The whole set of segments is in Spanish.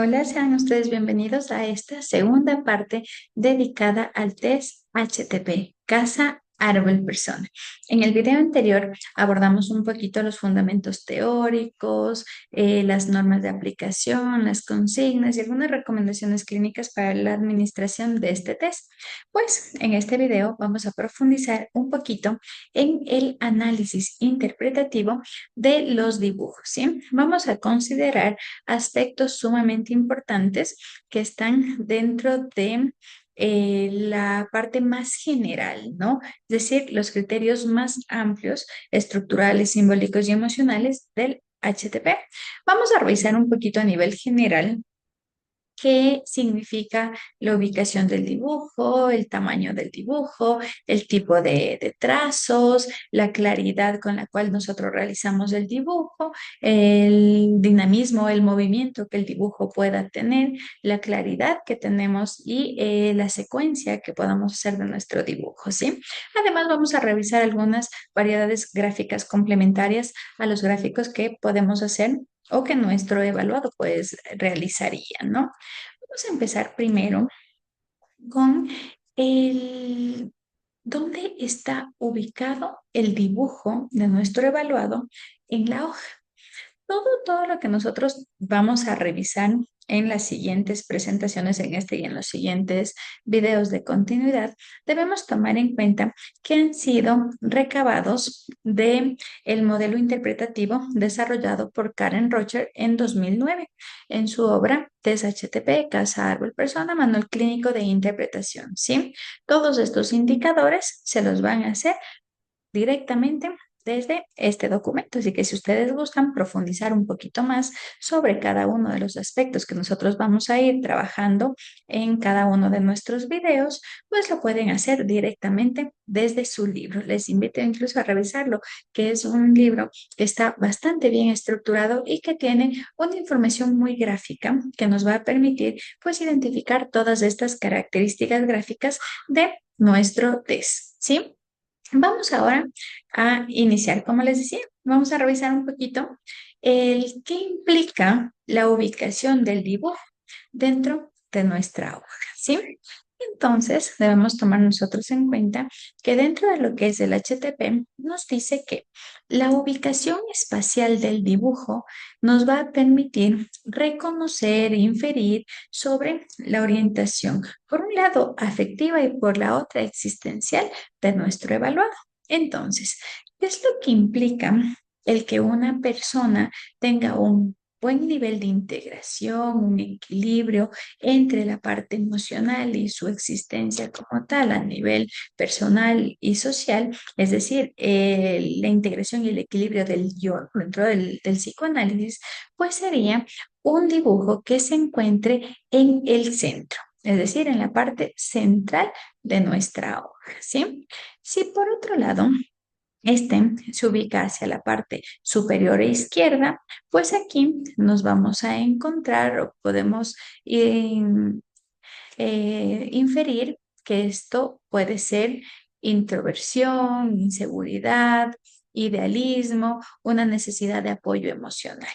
Hola, sean ustedes bienvenidos a esta segunda parte dedicada al test HTP, Casa, Árbol, Persona. En el video anterior abordamos un poquito los fundamentos teóricos, las normas de aplicación, las consignas y algunas recomendaciones clínicas para la administración de este test. Pues en este video vamos a profundizar un poquito en el análisis interpretativo de los dibujos, ¿sí? Vamos a considerar aspectos sumamente importantes que están dentro de la parte más general, ¿no? Es decir, los criterios más amplios, estructurales, simbólicos y emocionales del HTP. Vamos a revisar un poquito a nivel general qué significa la ubicación del dibujo, el tamaño del dibujo, el tipo de trazos, la claridad con la cual nosotros realizamos el dibujo, el dinamismo, el movimiento que el dibujo pueda tener, la claridad que tenemos y la secuencia que podamos hacer de nuestro dibujo, ¿sí? Además, vamos a revisar algunas variedades gráficas complementarias a los gráficos que podemos hacer o que nuestro evaluado pues realizaría, ¿no? Vamos a empezar primero con el dónde está ubicado el dibujo de nuestro evaluado en la hoja. Todo lo que nosotros vamos a revisar en las siguientes presentaciones, en este y en los siguientes videos de continuidad, debemos tomar en cuenta que han sido recabados de el modelo interpretativo desarrollado por Karen Rocher en 2009 en su obra Test HTP, Casa, Árbol, Persona, Manual Clínico de Interpretación, ¿sí? Todos estos indicadores se los van a hacer directamente desde este documento. Así que si ustedes gustan profundizar un poquito más sobre cada uno de los aspectos que nosotros vamos a ir trabajando en cada uno de nuestros videos, pues lo pueden hacer directamente desde su libro. Les invito incluso a revisarlo, que es un libro que está bastante bien estructurado y que tiene una información muy gráfica que nos va a permitir pues identificar todas estas características gráficas de nuestro test, ¿sí? Vamos ahora a iniciar, como les decía, vamos a revisar un poquito el qué implica la ubicación del dibujo dentro de nuestra hoja, ¿sí? Entonces, debemos tomar nosotros en cuenta que dentro de lo que es el HTP, nos dice que la ubicación espacial del dibujo nos va a permitir reconocer e inferir sobre la orientación, por un lado afectiva y por la otra existencial de nuestro evaluado. Entonces, ¿qué es lo que implica el que una persona tenga un buen nivel de integración, un equilibrio entre la parte emocional y su existencia como tal a nivel personal y social? Es decir, la integración y el equilibrio del yo dentro del psicoanálisis, pues sería un dibujo que se encuentre en el centro, es decir, en la parte central de nuestra hoja, ¿sí? Si por otro lado este se ubica hacia la parte superior e izquierda, pues aquí nos vamos a encontrar o podemos inferir que esto puede ser introversión, inseguridad, idealismo, una necesidad de apoyo emocional.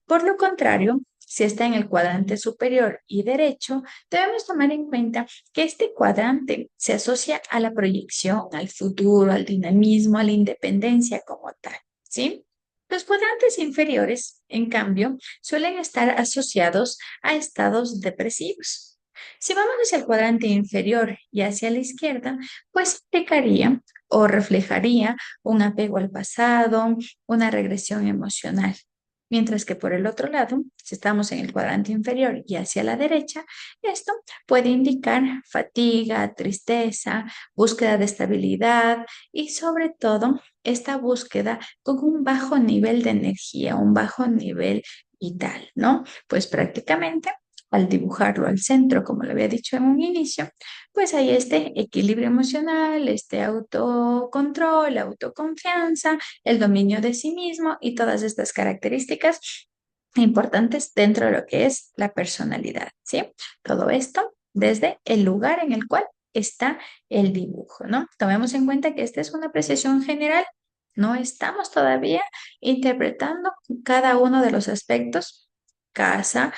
Por lo contrario, si está en el cuadrante superior y derecho, debemos tomar en cuenta que este cuadrante se asocia a la proyección, al futuro, al dinamismo, a la independencia como tal, ¿sí? Los cuadrantes inferiores, en cambio, suelen estar asociados a estados depresivos. Si vamos hacia el cuadrante inferior y hacia la izquierda, pues implicaría o reflejaría un apego al pasado, una regresión emocional. Mientras que por el otro lado, si estamos en el cuadrante inferior y hacia la derecha, esto puede indicar fatiga, tristeza, búsqueda de estabilidad y sobre todo esta búsqueda con un bajo nivel de energía, un bajo nivel vital, ¿no? Pues prácticamente al dibujarlo al centro, como lo había dicho en un inicio, pues hay este equilibrio emocional, este autocontrol, autoconfianza, el dominio de sí mismo y todas estas características importantes dentro de lo que es la personalidad, ¿sí? Todo esto desde el lugar en el cual está el dibujo, ¿no? Tomemos en cuenta que esta es una apreciación general, no estamos todavía interpretando cada uno de los aspectos casa,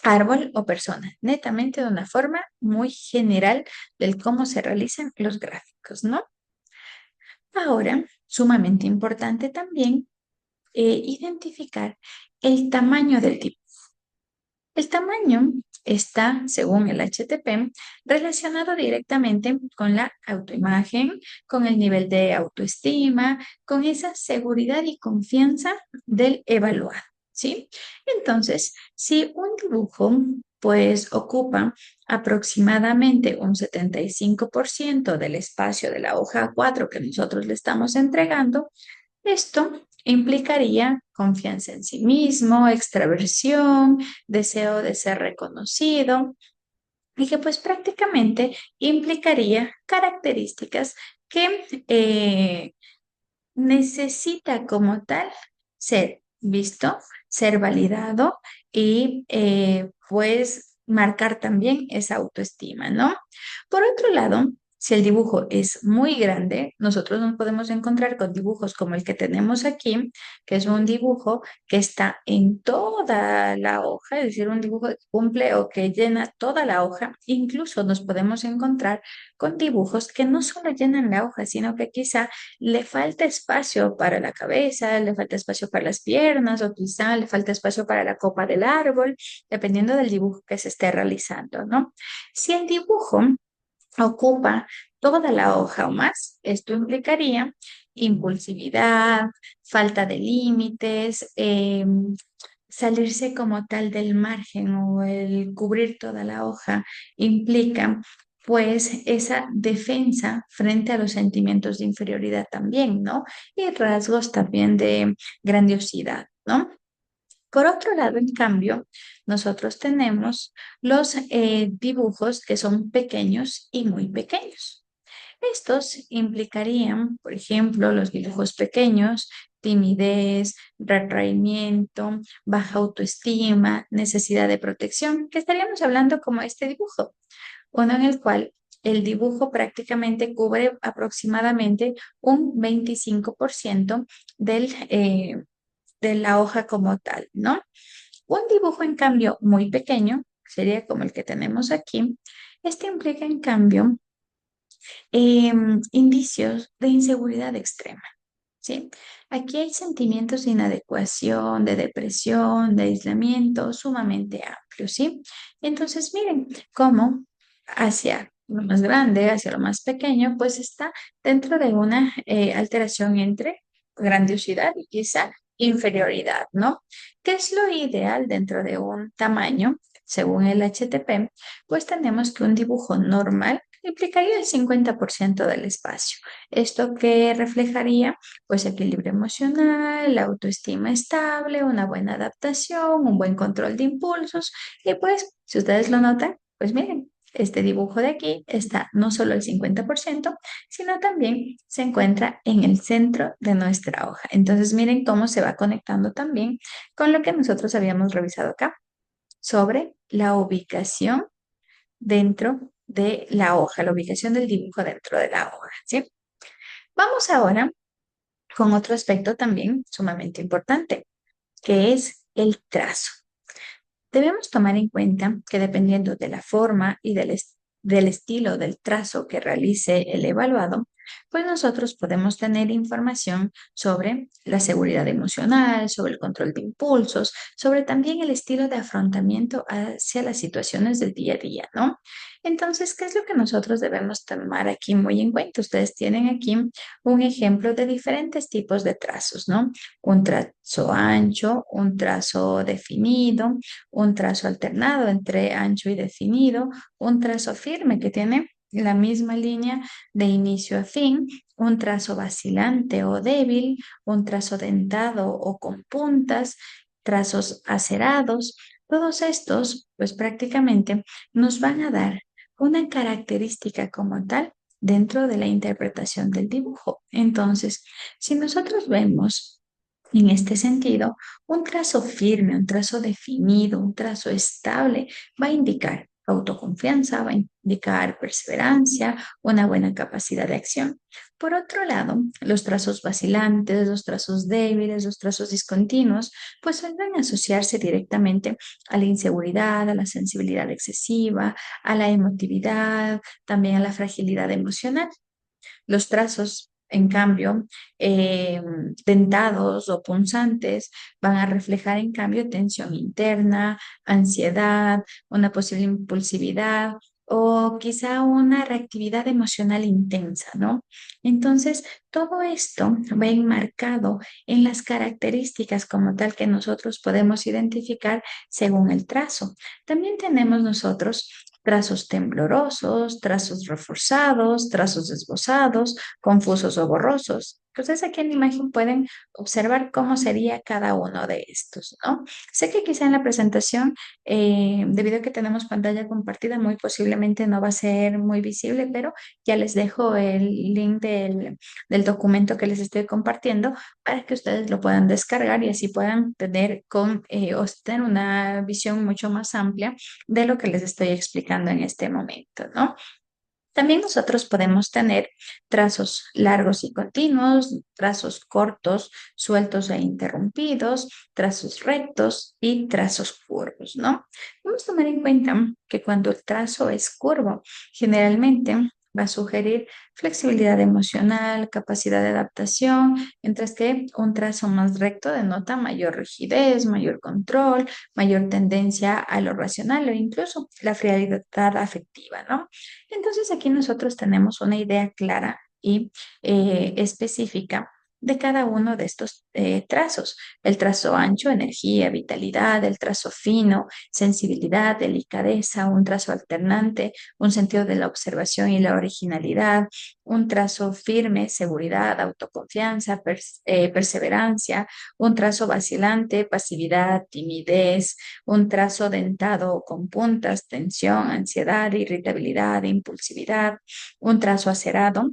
árbol o persona, netamente de una forma muy general del cómo se realizan los gráficos, ¿no? Ahora, sumamente importante también identificar el tamaño del tipo. El tamaño está, según el HTP, relacionado directamente con la autoimagen, con el nivel de autoestima, con esa seguridad y confianza del evaluado, ¿sí? Entonces, si un dibujo pues ocupa aproximadamente un 75% del espacio de la hoja A4 que nosotros le estamos entregando, esto implicaría confianza en sí mismo, extraversión, deseo de ser reconocido y que pues prácticamente implicaría características que necesita como tal ser visto, ser validado y pues marcar también esa autoestima, ¿no? Por otro lado, si el dibujo es muy grande, nosotros nos podemos encontrar con dibujos como el que tenemos aquí, que es un dibujo que está en toda la hoja, es decir, un dibujo que cumple o que llena toda la hoja. Incluso nos podemos encontrar con dibujos que no solo llenan la hoja, sino que quizá le falta espacio para la cabeza, le falta espacio para las piernas o quizá le falta espacio para la copa del árbol, dependiendo del dibujo que se esté realizando, ¿no? Si el dibujo ocupa toda la hoja o más, esto implicaría impulsividad, falta de límites, salirse como tal del margen o el cubrir toda la hoja implica pues esa defensa frente a los sentimientos de inferioridad también, ¿no? Y rasgos también de grandiosidad, ¿no? Por otro lado, en cambio, nosotros tenemos los dibujos que son pequeños y muy pequeños. Estos implicarían, por ejemplo, los dibujos pequeños, timidez, retraimiento, baja autoestima, necesidad de protección, que estaríamos hablando como este dibujo, uno en el cual el dibujo prácticamente cubre aproximadamente un 25% de la hoja como tal, ¿no? Un dibujo, en cambio, muy pequeño, sería como el que tenemos aquí. Este implica, en cambio, indicios de inseguridad extrema, ¿sí? Aquí hay sentimientos de inadecuación, de depresión, de aislamiento sumamente amplios, ¿sí? Entonces, miren cómo hacia lo más grande, hacia lo más pequeño, pues está dentro de una alteración entre grandiosidad y quizá inferioridad, ¿no? ¿Qué es lo ideal dentro de un tamaño? Según el HTP, pues tenemos que un dibujo normal implicaría el 50% del espacio. ¿Esto qué reflejaría? Pues equilibrio emocional, la autoestima estable, una buena adaptación, un buen control de impulsos. Y pues, si ustedes lo notan, pues miren, este dibujo de aquí está no solo el 50%, sino también se encuentra en el centro de nuestra hoja. Entonces, miren cómo se va conectando también con lo que nosotros habíamos revisado acá sobre la ubicación dentro de la hoja, la ubicación del dibujo dentro de la hoja, ¿sí? Vamos ahora con otro aspecto también sumamente importante, que es el trazo. Debemos tomar en cuenta que dependiendo de la forma y del estilo del trazo que realice el evaluado, pues nosotros podemos tener información sobre la seguridad emocional, sobre el control de impulsos, sobre también el estilo de afrontamiento hacia las situaciones del día a día, ¿no? Entonces, ¿qué es lo que nosotros debemos tomar aquí muy en cuenta? Ustedes tienen aquí un ejemplo de diferentes tipos de trazos, ¿no? Un trazo ancho, un trazo definido, un trazo alternado entre ancho y definido, un trazo firme que tiene la misma línea de inicio a fin, un trazo vacilante o débil, un trazo dentado o con puntas, trazos acerados. Todos estos, pues prácticamente nos van a dar una característica como tal dentro de la interpretación del dibujo. Entonces, si nosotros vemos en este sentido, un trazo firme, un trazo definido, un trazo estable va a indicar autoconfianza, va a indicar perseverancia, una buena capacidad de acción. Por otro lado, los trazos vacilantes, los trazos débiles, los trazos discontinuos, pues suelen asociarse directamente a la inseguridad, a la sensibilidad excesiva, a la emotividad, también a la fragilidad emocional. Los trazos, en cambio, eh, dentados o punzantes van a reflejar, en cambio, tensión interna, ansiedad, una posible impulsividad o quizá una reactividad emocional intensa, ¿no? Entonces, todo esto va enmarcado en las características como tal que nosotros podemos identificar según el trazo. También tenemos nosotros trazos temblorosos, trazos reforzados, trazos esbozados, confusos o borrosos. Entonces aquí en la imagen pueden observar cómo sería cada uno de estos, ¿no? Sé que quizá en la presentación, debido a que tenemos pantalla compartida, muy posiblemente no va a ser muy visible, pero ya les dejo el link del documento que les estoy compartiendo para que ustedes lo puedan descargar y así puedan tener o tener una visión mucho más amplia de lo que les estoy explicando en este momento, ¿no? También nosotros podemos tener trazos largos y continuos, trazos cortos, sueltos e interrumpidos, trazos rectos y trazos curvos, ¿no? Vamos a tomar en cuenta que cuando el trazo es curvo, generalmente va a sugerir flexibilidad emocional, capacidad de adaptación, mientras que un trazo más recto denota mayor rigidez, mayor control, mayor tendencia a lo racional o incluso la frialdad afectiva, ¿no? Entonces aquí nosotros tenemos una idea clara y específica de cada uno de estos trazos. El trazo ancho, energía, vitalidad; el trazo fino, sensibilidad, delicadeza; un trazo alternante, un sentido de la observación y la originalidad; un trazo firme, seguridad, autoconfianza, perseverancia; un trazo vacilante, pasividad, timidez; un trazo dentado con puntas, tensión, ansiedad, irritabilidad, impulsividad; un trazo acerado,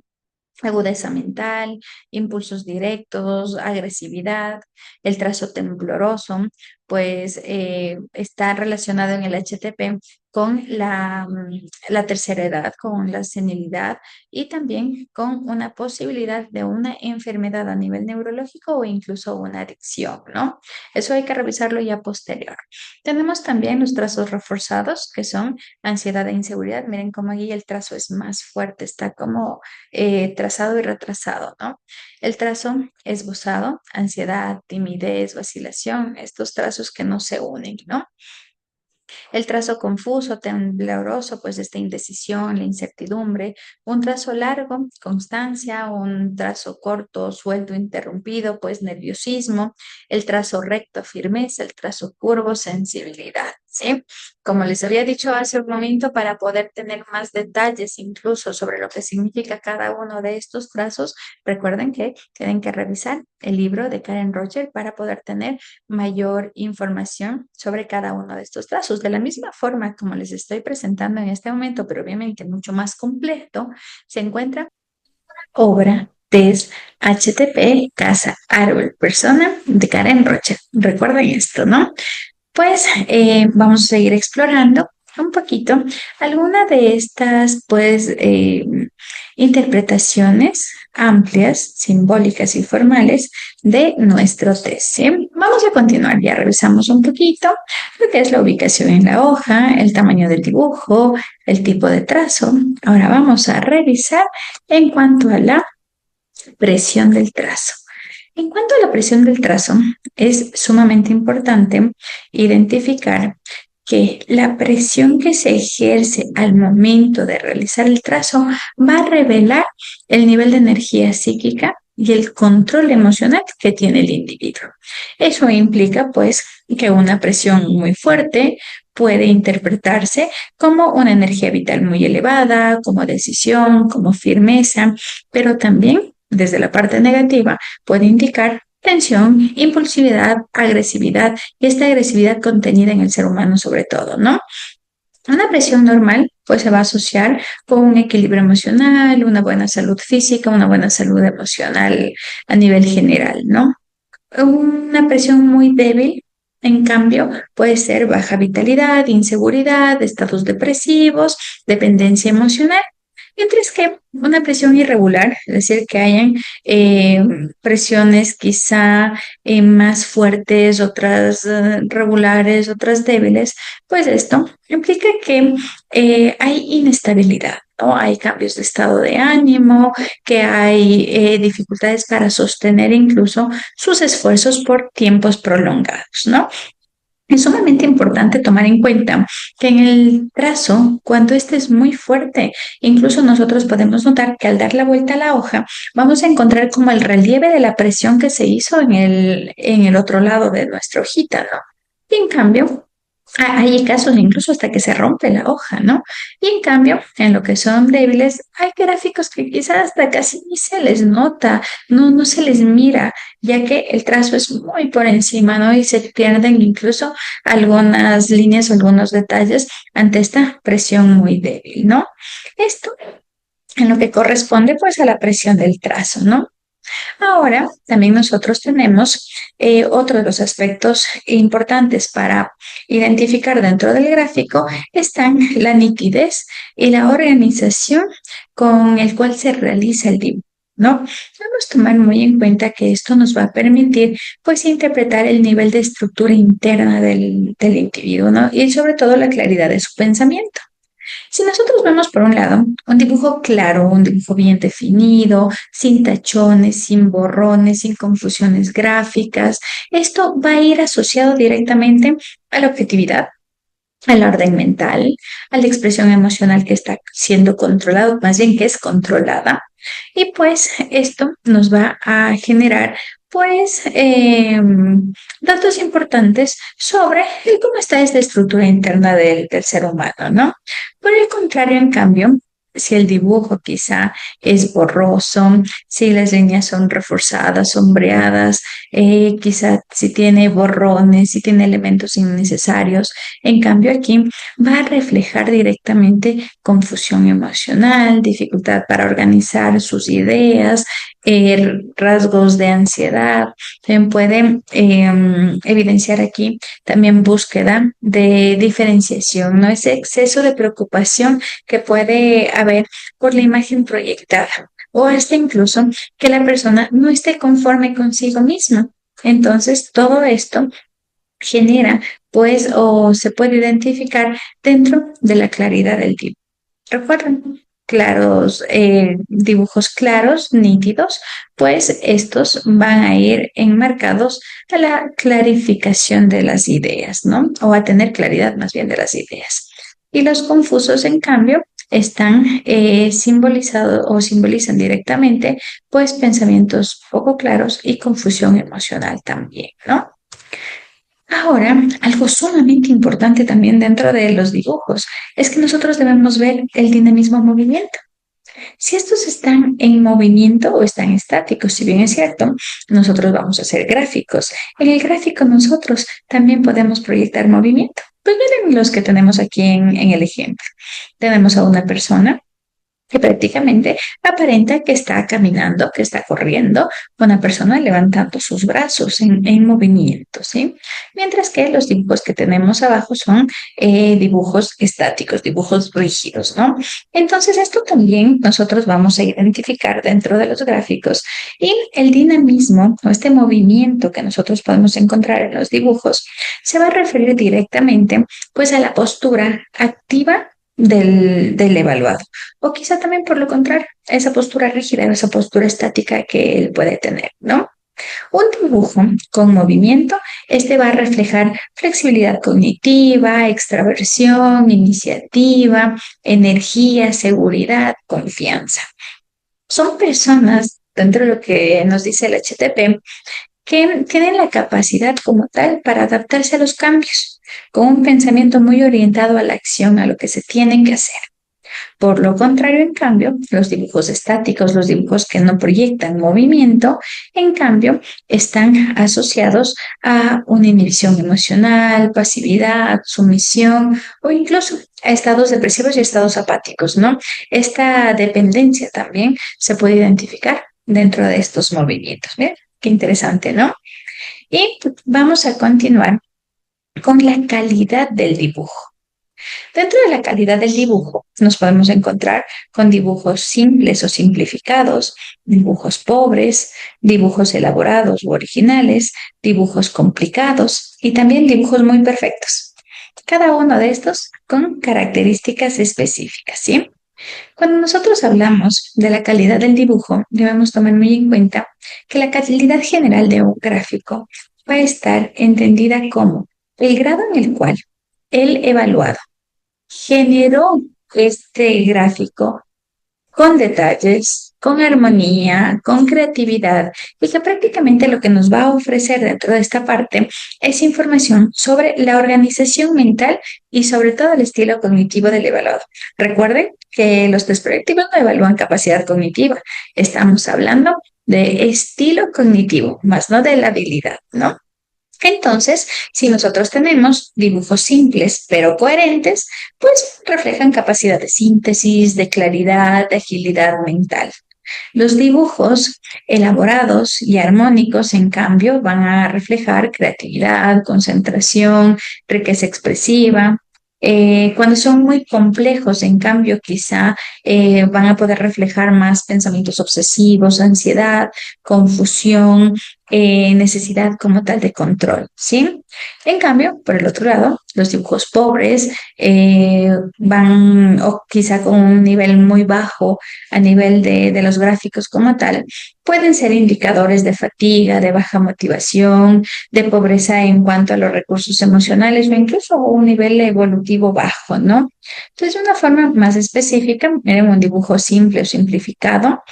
agudeza mental, impulsos directos, agresividad. El trazo tembloroso, pues está relacionado en el HTP con la tercera edad, con la senilidad y también con una posibilidad de una enfermedad a nivel neurológico o incluso una adicción, ¿no? Eso hay que revisarlo ya posterior. Tenemos también los trazos reforzados, que son ansiedad e inseguridad. Miren cómo aquí el trazo es más fuerte, está como trazado y retrasado, ¿no? El trazo esbozado, ansiedad, timidez, vacilación, estos trazos que no se unen, ¿no? El trazo confuso, tembloroso, pues esta indecisión, la incertidumbre; un trazo largo, constancia; un trazo corto, suelto, interrumpido, pues nerviosismo; el trazo recto, firmeza; el trazo curvo, sensibilidad, ¿sí? Como les había dicho hace un momento, para poder tener más detalles incluso sobre lo que significa cada uno de estos trazos, recuerden que tienen que revisar el libro de Karen Roger para poder tener mayor información sobre cada uno de estos trazos. De la misma forma como les estoy presentando en este momento, pero obviamente mucho más completo, se encuentra obra TES HTP Casa Árbol Persona de Karen Rocher. Recuerden esto, ¿no? Pues vamos a seguir explorando un poquito alguna de estas, pues, interpretaciones amplias, simbólicas y formales de nuestro test, ¿sí? Vamos a continuar, ya revisamos un poquito lo que es la ubicación en la hoja, el tamaño del dibujo, el tipo de trazo. Ahora vamos a revisar en cuanto a la presión del trazo. En cuanto a la presión del trazo, es sumamente importante identificar que la presión que se ejerce al momento de realizar el trazo va a revelar el nivel de energía psíquica y el control emocional que tiene el individuo. Eso implica, pues, que una presión muy fuerte puede interpretarse como una energía vital muy elevada, como decisión, como firmeza, pero también desde la parte negativa puede indicar tensión, impulsividad, agresividad, y esta agresividad contenida en el ser humano sobre todo, ¿no? Una presión normal pues se va a asociar con un equilibrio emocional, una buena salud física, una buena salud emocional a nivel general, ¿no? Una presión muy débil En cambio, puede ser baja vitalidad, inseguridad, estados depresivos, dependencia emocional. Mientras que una presión irregular, es decir, que hayan eh, presiones quizá más fuertes, otras regulares, otras débiles, pues esto implica que hay inestabilidad, ¿no? Hay cambios de estado de ánimo, que hay dificultades para sostener incluso sus esfuerzos por tiempos prolongados, ¿no? Es sumamente importante tomar en cuenta que en el trazo, cuando este es muy fuerte, incluso nosotros podemos notar que al dar la vuelta a la hoja, vamos a encontrar como el relieve de la presión que se hizo en el otro lado de nuestra hojita, ¿no? Y en cambio, hay casos incluso hasta que se rompe la hoja, ¿no? Y en cambio, en lo que son débiles, hay gráficos que quizás hasta casi ni se les nota, no se les mira, ya que el trazo es muy por encima, ¿no? Y se pierden incluso algunas líneas o algunos detalles ante esta presión muy débil, ¿no? Esto en lo que corresponde pues a la presión del trazo, ¿no? Ahora, también nosotros tenemos otro de los aspectos importantes para identificar dentro del gráfico, están la nitidez y la organización con el cual se realiza el dibujo, ¿no? Debemos tomar muy en cuenta que esto nos va a permitir, pues, interpretar el nivel de estructura interna del individuo, ¿no? Y sobre todo la claridad de su pensamiento. Si nosotros vemos por un lado un dibujo claro, un dibujo bien definido, sin tachones, sin borrones, sin confusiones gráficas, esto va a ir asociado directamente a la objetividad, al orden mental, a la expresión emocional que está siendo controlada, más bien que es controlada. Y pues esto nos va a generar pues datos importantes sobre cómo está esta estructura interna del ser humano, ¿no? Por el contrario, en cambio, si el dibujo quizá es borroso, si las líneas son reforzadas, sombreadas, quizá si tiene borrones, si tiene elementos innecesarios, en cambio aquí va a reflejar directamente confusión emocional, dificultad para organizar sus ideas, rasgos de ansiedad. También puede evidenciar aquí también búsqueda de diferenciación, ¿no? Ese exceso de preocupación que puede haber por la imagen proyectada o hasta incluso que la persona no esté conforme consigo misma. Entonces, todo esto genera, pues, o se puede identificar dentro de la claridad del dibujo. Recuerden, claros, dibujos claros, nítidos, pues estos van a ir enmarcados a la clarificación de las ideas, ¿no? O a tener claridad más bien de las ideas. Y los confusos, en cambio, están simbolizados o simbolizan directamente, pues, pensamientos poco claros y confusión emocional también, ¿no? Ahora, algo sumamente importante también dentro de los dibujos es que nosotros debemos ver el dinamismo en movimiento. Si estos están en movimiento o están estáticos, si bien es cierto, nosotros vamos a hacer gráficos. En el gráfico nosotros también podemos proyectar movimiento. Pues miren los que tenemos aquí en el ejemplo. Tenemos a una persona que prácticamente aparenta que está caminando, que está corriendo, una persona levantando sus brazos en movimiento, ¿sí? Mientras que los dibujos que tenemos abajo son dibujos estáticos, dibujos rígidos, ¿no? Entonces, esto también nosotros vamos a identificar dentro de los gráficos y el dinamismo o este movimiento que nosotros podemos encontrar en los dibujos se va a referir directamente pues a la postura activa del evaluado. O quizá también por lo contrario, esa postura rígida, esa postura estática que él puede tener, ¿no? Un dibujo con movimiento, este va a reflejar flexibilidad cognitiva, extraversión, iniciativa, energía, seguridad, confianza. Son personas, dentro de lo que nos dice el HTP, que tienen la capacidad como tal para adaptarse a los cambios, con un pensamiento muy orientado a la acción, a lo que se tiene que hacer. Por lo contrario, en cambio, los dibujos estáticos, los dibujos que no proyectan movimiento, en cambio, están asociados a una inhibición emocional, pasividad, sumisión o incluso a estados depresivos y estados apáticos, ¿no? Esta dependencia también se puede identificar dentro de estos movimientos. Bien, qué interesante, ¿no? Y vamos a continuar con la calidad del dibujo. Dentro de la calidad del dibujo, nos podemos encontrar con dibujos simples o simplificados, dibujos pobres, dibujos elaborados u originales, dibujos complicados y también dibujos muy perfectos. Cada uno de estos con características específicas, ¿sí? Cuando nosotros hablamos de la calidad del dibujo, debemos tomar muy en cuenta que la calidad general de un gráfico va a estar entendida como el grado en el cual el evaluado generó este gráfico con detalles, con armonía, con creatividad, y que prácticamente lo que nos va a ofrecer dentro de esta parte es información sobre la organización mental y sobre todo el estilo cognitivo del evaluado. Recuerden que los test proyectivos no evalúan capacidad cognitiva, estamos hablando de estilo cognitivo, más no de la habilidad, ¿no? Entonces, si nosotros tenemos dibujos simples pero coherentes, pues reflejan capacidad de síntesis, de claridad, de agilidad mental. Los dibujos elaborados y armónicos, en cambio, van a reflejar creatividad, concentración, riqueza expresiva. Cuando son muy complejos, en cambio, quizá van a poder reflejar más pensamientos obsesivos, ansiedad, confusión, necesidad como tal de control, ¿sí? En cambio, por el otro lado, los dibujos pobres van o quizá con un nivel muy bajo a nivel de los gráficos como tal, pueden ser indicadores de fatiga, de baja motivación, de pobreza en cuanto a los recursos emocionales o incluso un nivel evolutivo bajo, ¿no? Entonces, de una forma más específica, miren, un dibujo simple o simplificado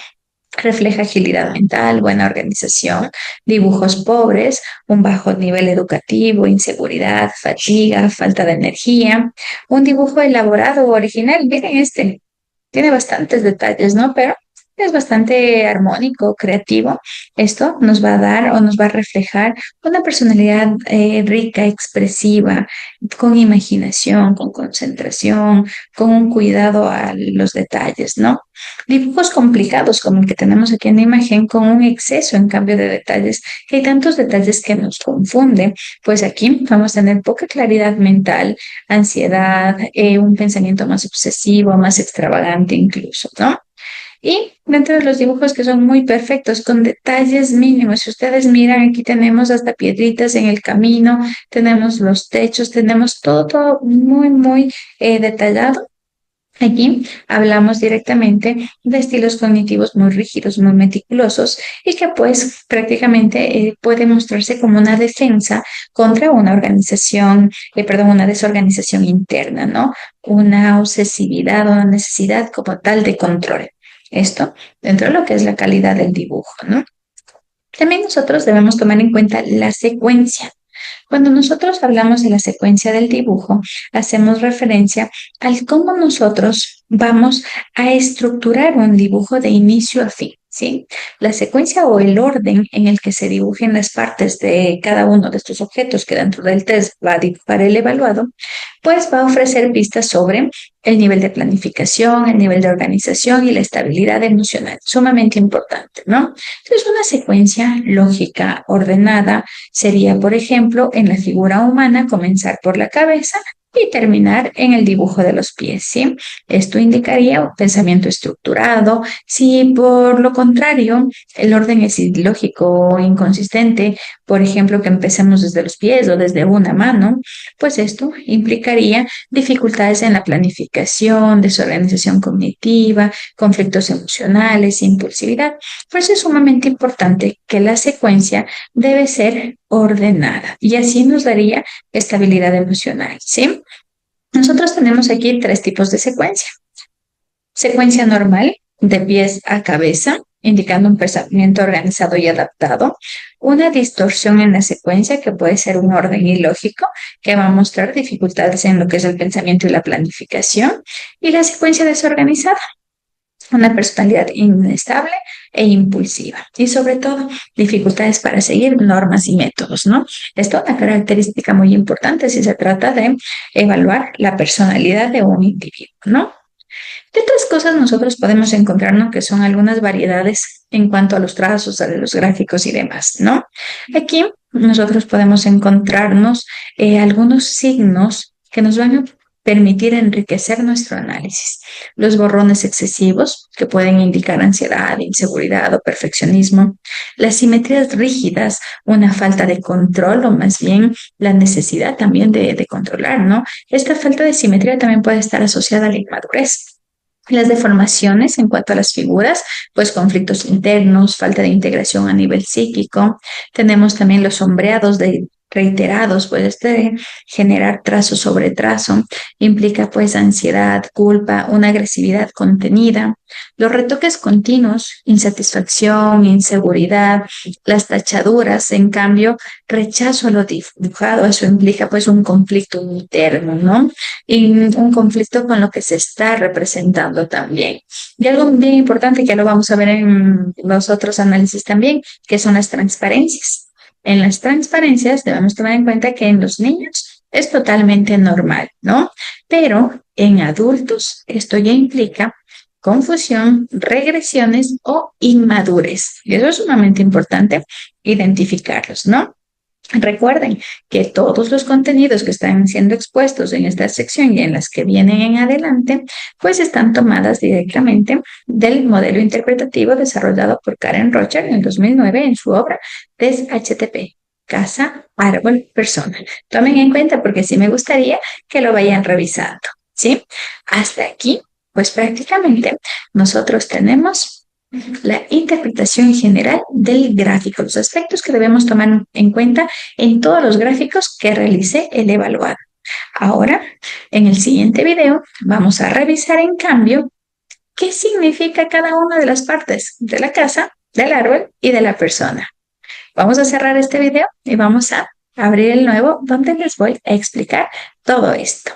refleja agilidad mental, buena organización, dibujos pobres, un bajo nivel educativo, inseguridad, fatiga, falta de energía. Un dibujo elaborado o original, miren este, tiene bastantes detalles, ¿no? Pero es bastante armónico, creativo. Esto nos va a dar o nos va a reflejar una personalidad rica, expresiva, con imaginación, con concentración, con un cuidado a los detalles, ¿no? Dibujos complicados como el que tenemos aquí en la imagen, con un exceso en cambio de detalles, que hay tantos detalles que nos confunden, pues aquí vamos a tener poca claridad mental, ansiedad, un pensamiento más obsesivo, más extravagante incluso, ¿no? Y dentro de los dibujos que son muy perfectos, con detalles mínimos, si ustedes miran, aquí tenemos hasta piedritas en el camino, tenemos los techos, tenemos todo, todo muy, muy detallado. Aquí hablamos directamente de estilos cognitivos muy rígidos, muy meticulosos y que pues prácticamente puede mostrarse como una defensa contra una organización, perdón, una desorganización interna, ¿no? Una obsesividad o una necesidad como tal de control. Esto dentro de lo que es la calidad del dibujo, ¿no? También nosotros debemos tomar en cuenta la secuencia. Cuando nosotros hablamos de la secuencia del dibujo, hacemos referencia al cómo nosotros vamos a estructurar un dibujo de inicio a fin, ¿sí? La secuencia o el orden en el que se dibujen las partes de cada uno de estos objetos que dentro del test va a dibujar el evaluado, pues va a ofrecer pistas sobre el nivel de planificación, el nivel de organización y la estabilidad emocional, sumamente importante, ¿no? Entonces, una secuencia lógica, ordenada, sería, por ejemplo, en la figura humana, comenzar por la cabeza y terminar en el dibujo de los pies, ¿sí? Esto indicaría un pensamiento estructurado. Si por lo contrario el orden es ilógico o inconsistente, por ejemplo, que empecemos desde los pies o desde una mano, pues esto implicaría dificultades en la planificación, desorganización cognitiva, conflictos emocionales, impulsividad. Por eso es sumamente importante que la secuencia debe ser ordenada y así nos daría estabilidad emocional, ¿sí? Nosotros tenemos aquí tres tipos de secuencia. Secuencia normal, de pies a cabeza, indicando un pensamiento organizado y adaptado. Una distorsión en la secuencia, que puede ser un orden ilógico, que va a mostrar dificultades en lo que es el pensamiento y la planificación. Y la secuencia desorganizada, una personalidad inestable e impulsiva y sobre todo dificultades para seguir normas y métodos, ¿no? Esto es una característica muy importante si se trata de evaluar la personalidad de un individuo, ¿no? De otras cosas nosotros podemos encontrarnos que son algunas variedades en cuanto a los trazos, a los gráficos y demás, ¿no? Aquí nosotros podemos encontrarnos algunos signos que nos van a permitir enriquecer nuestro análisis. Los borrones excesivos, que pueden indicar ansiedad, inseguridad o perfeccionismo. Las simetrías rígidas, una falta de control o más bien la necesidad también de controlar, ¿no? Esta falta de simetría también puede estar asociada a la inmadurez. Las deformaciones en cuanto a las figuras, pues conflictos internos, falta de integración a nivel psíquico. Tenemos también los sombreados reiterados, pues generar trazo sobre trazo, implica pues ansiedad, culpa, una agresividad contenida. Los retoques continuos, insatisfacción, inseguridad, las tachaduras, en cambio, rechazo a lo dibujado, eso implica pues un conflicto interno, ¿no? Y un conflicto con lo que se está representando también. Y algo bien importante que lo vamos a ver en los otros análisis también, que son las transparencias. En las transparencias debemos tomar en cuenta que en los niños es totalmente normal, ¿no? Pero en adultos esto ya implica confusión, regresiones o inmadurez. Y eso es sumamente importante identificarlos, ¿no? Recuerden que todos los contenidos que están siendo expuestos en esta sección y en las que vienen en adelante, pues están tomadas directamente del modelo interpretativo desarrollado por Karen Rocher en el 2009 en su obra TESS HTP, Casa, Árbol, Persona. Tomen en cuenta porque sí me gustaría que lo vayan revisando, ¿sí? Hasta aquí, pues prácticamente nosotros tenemos la interpretación general del gráfico, los aspectos que debemos tomar en cuenta en todos los gráficos que realicé el evaluado. Ahora, en el siguiente video, vamos a revisar en cambio qué significa cada una de las partes de la casa, del árbol y de la persona. Vamos a cerrar este video y vamos a abrir el nuevo donde les voy a explicar todo esto.